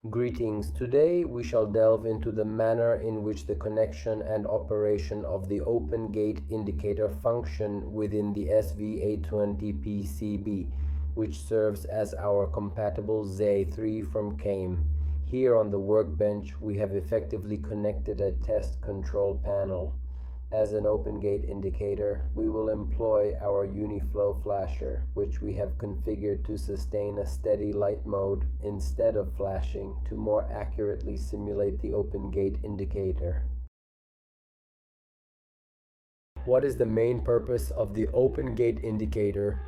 Greetings. Today we shall delve into the manner in which the connection and operation of the open gate indicator function within the SW820-PCB, which serves as our compatible ZA3 from CAME. Here on the workbench, we have effectively connected a test control panel. As an open gate indicator, we will employ our Uniflow flasher, which we have configured to sustain a steady light mode instead of flashing to more accurately simulate the open gate indicator. What is the main purpose of the open gate indicator?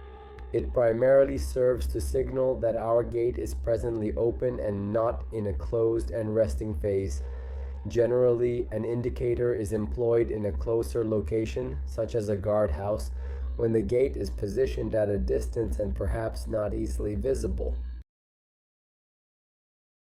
It primarily serves to signal that our gate is presently open and not in a closed and resting phase. Generally, an indicator is employed in a closer location, such as a guardhouse, when the gate is positioned at a distance and perhaps not easily visible.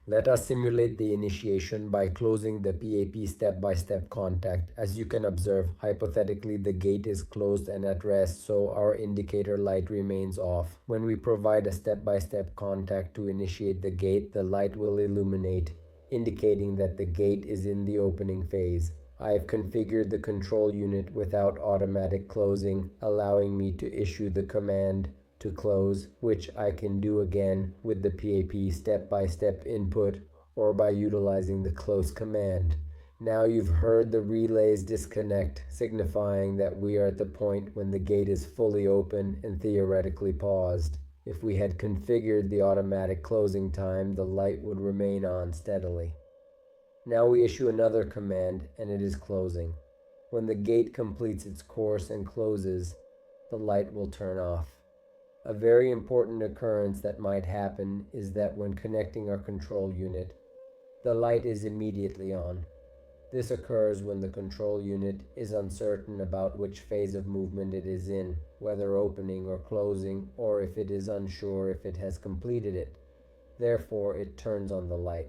Let us simulate the initiation by closing the PAP step-by-step contact. As you can observe, hypothetically the gate is closed and at rest, so our indicator light remains off. When we provide a step-by-step contact to initiate the gate, the light will illuminate, indicating that the gate is in the opening phase. I have configured the control unit without automatic closing, allowing me to issue the command to close, which I can do again with the PAP step-by-step input or by utilizing the close command. Now you've heard the relays disconnect, signifying that we are at the point when the gate is fully open and theoretically paused. If we had configured the automatic closing time, the light would remain on steadily. Now we issue another command and it is closing. When the gate completes its course and closes, the light will turn off. A very important occurrence that might happen is that when connecting our control unit, the light is immediately on. This occurs when the control unit is uncertain about which phase of movement it is in, whether opening or closing, or if it is unsure if it has completed it. Therefore, it turns on the light.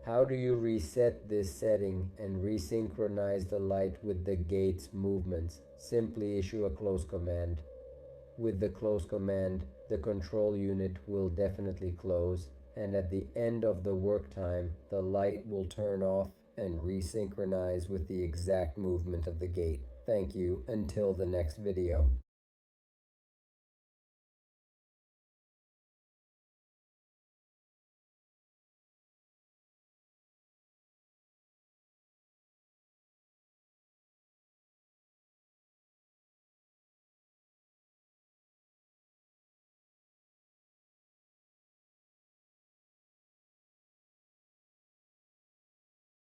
How do you reset this setting and resynchronize the light with the gate's movements? Simply issue a close command. With the close command, the control unit will definitely close, and at the end of the work time, the light will turn off and resynchronize with the exact movement of the gate. Thank you. Until the next video.